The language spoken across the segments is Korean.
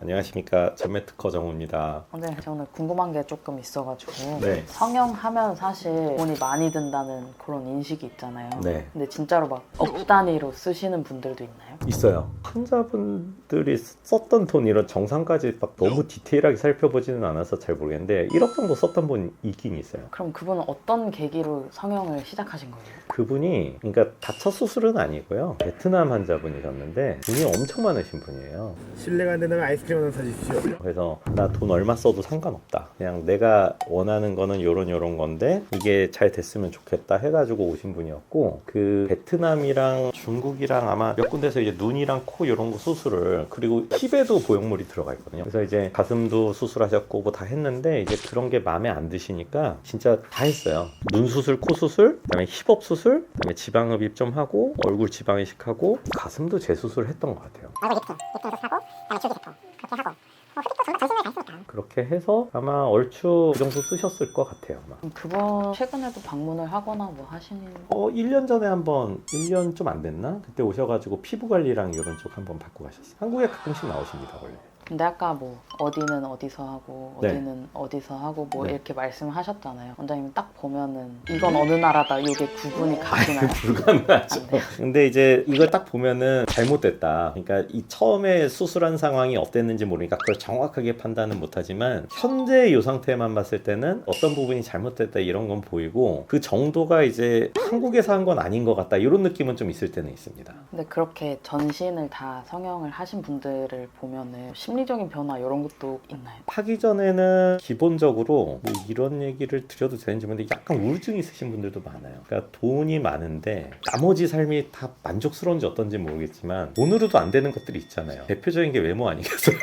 안녕하십니까, 전매 특허 정우입니다. 네, 저는 궁금한 게 조금 있어가지고 네. 성형하면 사실 돈이 많이 든다는 그런 인식이 있잖아요. 네. 근데 진짜로 막 억 단위로 쓰시는 분들도 있나요? 있어요. 환자분들이 썼던 돈 이런 정상까지 막 너무 디테일하게 살펴보지는 않아서 잘 모르겠는데 1억 정도 썼던 분 있긴 있어요. 그럼 그분은 어떤 계기로 성형을 시작하신 거예요? 그분이 그러니까 다처 수술은 아니고요. 베트남 환자분이셨는데 돈이 엄청 많으신 분이에요. 실례가 안 된다면 아이스크림 하나 사주십시오. 그래서 나 돈 얼마 써도 상관없다. 그냥 내가 원하는 거는 요런 건데 이게 잘 됐으면 좋겠다 해가지고 오신 분이었고, 그 베트남이랑 중국이랑 아마 몇 군데서 이제 눈이랑 코 이런 거 수술을, 그리고 힙에도 보형물이 들어가 있거든요. 그래서 이제 가슴도 수술하셨고 뭐 다 했는데 이제 그런 게 마음에 안 드시니까 진짜 다 했어요. 눈 수술, 코 수술, 그다음에 힙업 수술, 그다음에 지방흡입 좀 하고 얼굴 지방 이식하고 가슴도 재수술 했던 것 같아요. 리프팅도 사고, 그다음에 줄기 제품 그렇게 하고, 흡입도 정말 전신을 다 했으니까. 그렇게 해서 아마 얼추 그 정도 쓰셨을 것 같아요. 아마. 그럼 그분 최근에도 방문을 하거나 뭐 하시는 1년 전에 한번, 1년 좀 안 됐나? 그때 오셔가지고 피부 관리랑 이런 쪽 한번 받고 가셨어요. 한국에 가끔씩 나오십니다, 원래. 근데 아까 뭐 어디는 어디서 하고 네. 어디는 어디서 하고 뭐 네. 이렇게 말씀하셨잖아요. 원장님 딱 보면은 이건 어느 나라다 이게 구분이 가시나요? 불가능하죠. 안 돼요? 근데 이제 이걸 딱 보면은 잘못됐다. 그러니까 이 처음에 수술한 상황이 어땠는지 모르니까 그걸 정확하게 판단은 못하지만 현재 이 상태만 봤을 때는 어떤 부분이 잘못됐다 이런 건 보이고, 그 정도가 이제 한국에서 한 건 아닌 것 같다 이런 느낌은 좀 있을 때는 있습니다. 근데 그렇게 전신을 다 성형을 하신 분들을 보면은 심리적인 변화 이런 것도 있나요? 하기 전에는 기본적으로 뭐 이런 얘기를 드려도 되는지 모르겠는데 약간 우울증이 있으신 분들도 많아요. 그러니까 돈이 많은데 나머지 삶이 다 만족스러운지 어떤지 모르겠지만 돈으로도 안 되는 것들이 있잖아요. 대표적인 게 외모 아니겠어요?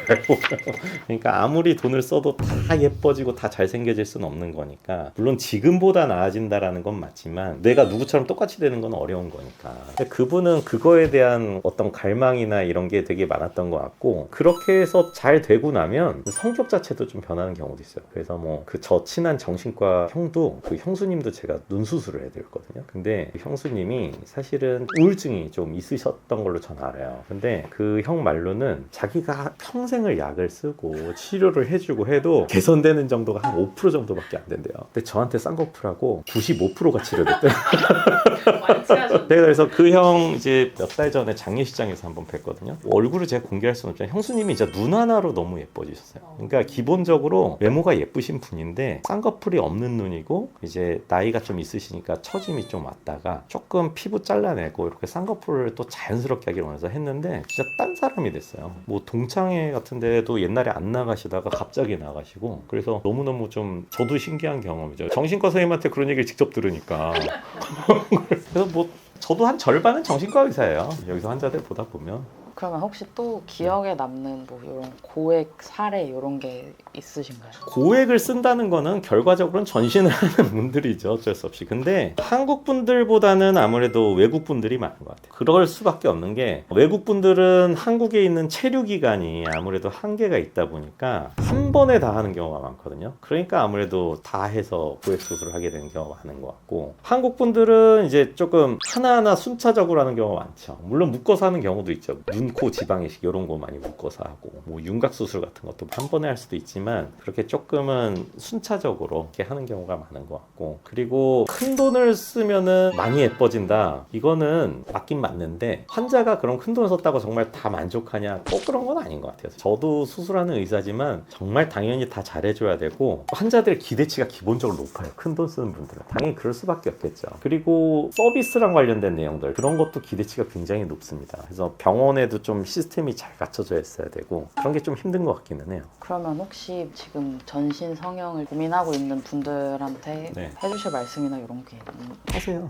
그러니까 아무리 돈을 써도 다 예뻐지고 다 잘생겨질 수는 없는 거니까, 물론 지금보다 나아진다라는 건 맞지만 내가 누구처럼 똑같이 되는 건 어려운 거니까. 근데 그분은 그거에 대한 어떤 갈망이나 이런 게 되게 많았던 것 같고, 그렇게 해서 잘 되고 나면 성격 자체도 좀 변하는 경우도 있어요. 그래서 뭐 그 저 친한 정신과 형도, 그 형수님도 제가 눈 수술을 해드렸거든요. 근데 그 형수님이 사실은 우울증이 좀 있으셨던 걸로 전 알아요. 근데 그 형 말로는 자기가 평생을 약을 쓰고 치료를 해주고 해도 개선되는 정도가 한 5% 정도밖에 안 된대요. 근데 저한테 쌍꺼풀하고 95%가 치료됐대요. 제가 그래서 그 형 이제 몇 달 전에 장례식장에서 한번 뵀거든요. 얼굴을 제가 공개할 수는 없지만 형수님이 진짜 눈 하나로 너무 예뻐지셨어요. 그러니까 기본적으로 외모가 예쁘신 분인데 쌍꺼풀이 없는 눈이고, 이제 나이가 좀 있으시니까 처짐이 좀 왔다가 조금 피부 잘라내고 이렇게 쌍꺼풀을 또 자연스럽게 하기를 원해서 했는데 진짜 딴 사람이 됐어요. 뭐 동창회 같은 데도 옛날에 안 나가시다가 갑자기 나가시고, 그래서 너무너무 좀 저도 신기한 경험이죠. 정신과 선생님한테 그런 얘기를 직접 들으니까. 그래서 뭐 저도 한 절반은 정신과 의사예요. 여기서 환자들 보다 보면. 그러면 혹시 또 기억에 남는 뭐 이런 고액 사례 이런 게 있으신가요? 고액을 쓴다는 거는 결과적으로는 전신을 하는 분들이죠. 어쩔 수 없이. 근데 한국 분들보다는 아무래도 외국 분들이 많은 것 같아요. 그럴 수밖에 없는 게, 외국 분들은 한국에 있는 체류 기간이 아무래도 한계가 있다 보니까 한 번에 다 하는 경우가 많거든요. 그러니까 아무래도 다 해서 고액 수술을 하게 되는 경우가 많은 것 같고, 한국 분들은 이제 조금 하나하나 순차적으로 하는 경우가 많죠. 물론 묶어서 하는 경우도 있죠. 눈, 코, 지방 이식 이런 거 많이 묶어서 하고, 뭐 윤곽 수술 같은 것도 한 번에 할 수도 있지만 그렇게 조금은 순차적으로 이렇게 하는 경우가 많은 것 같고, 그리고 큰 돈을 쓰면은 많이 예뻐진다, 이거는 맞긴 맞는데 환자가 그런 큰 돈 썼다고 정말 다 만족하냐, 꼭 그런 건 아닌 것 같아요. 저도 수술하는 의사지만 정말 당연히 다 잘해줘야 되고, 환자들 기대치가 기본적으로 높아요. 큰 돈 쓰는 분들은 당연히 그럴 수밖에 없겠죠. 그리고 서비스랑 관련된 내용들, 그런 것도 기대치가 굉장히 높습니다. 그래서 병원에도 좀 시스템이 잘 갖춰져 있어야 되고, 그런 게 좀 힘든 것 같기는 해요. 그러면 혹시 지금 전신 성형을 고민하고 있는 분들한테 네. 해주실 말씀이나 이런 게 하세요.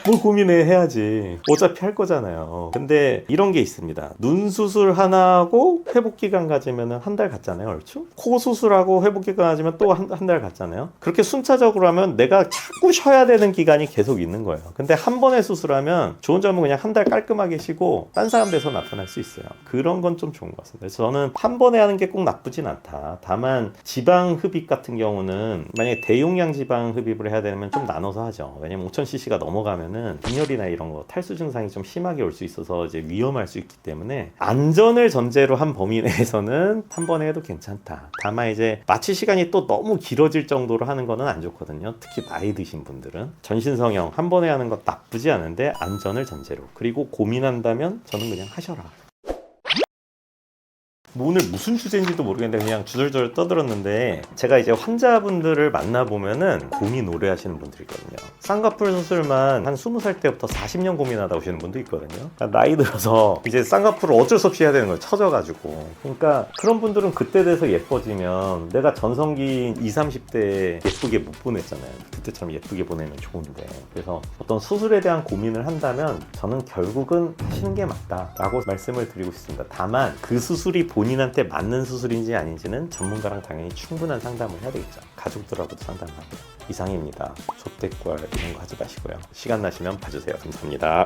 뭘 고민해, 해야지. 어차피 할 거잖아요. 근데 이런 게 있습니다. 눈 수술 하나 하고 회복 기간 가지면 한 달 갔잖아요, 얼추. 코 수술하고 회복 기간 가지면 또 한 달 갔잖아요. 그렇게 순차적으로 하면 내가 자꾸 쉬어야 되는 기간이 계속 있는 거예요. 근데 한 번에 수술하면 좋은 점은 그냥 한 달 깔끔하게 쉬고 수도 딴 사람 돼서 나타날 수 있어요. 그런 건 좀 좋은 것 같습니다. 그래서 저는 한 번에 하는 게 꼭 나쁘진 않다. 다만 지방 흡입 같은 경우는 만약에 대용량 지방 흡입을 해야 되면 좀 나눠서 하죠. 왜냐면 5000cc가 넘어가면은 빈혈이나 이런 거 탈수 증상이 좀 심하게 올 수 있어서 이제 위험할 수 있기 때문에 안전을 전제로 한 범위 내에서는 한 번에 해도 괜찮다. 다만 이제 마취 시간이 또 너무 길어질 정도로 하는 거는 안 좋거든요. 특히 나이 드신 분들은 전신 성형 한 번에 하는 거 나쁘지 않은데 안전을 전제로. 그리고 고민한다면 저는 그냥 하셔라. 뭐 오늘 무슨 주제인지도 모르겠는데 그냥 주절주절 떠들었는데, 제가 이제 환자분들을 만나보면은 고민 오래 하시는 분들이 있거든요. 쌍꺼풀 수술만 한 20살 때부터 40년 고민하다 오시는 분도 있거든요. 그러니까 나이 들어서 이제 쌍꺼풀을 어쩔 수 없이 해야 되는 거예요. 처져가지고. 그러니까 그런 분들은 그때 돼서 예뻐지면, 내가 전성기인 20, 30대 예쁘게 못 보냈잖아요. 그때처럼 예쁘게 보내면 좋은데. 그래서 어떤 수술에 대한 고민을 한다면 저는 결국은 하시는 게 맞다라고 말씀을 드리고 싶습니다. 다만 그 수술이 본인한테 맞는 수술인지 아닌지는 전문가랑 당연히 충분한 상담을 해야 되겠죠. 가족들하고도 상담하고요. 이상입니다. 족대꾸알 이런 거 하지 마시고요. 시간 나시면 봐주세요. 감사합니다.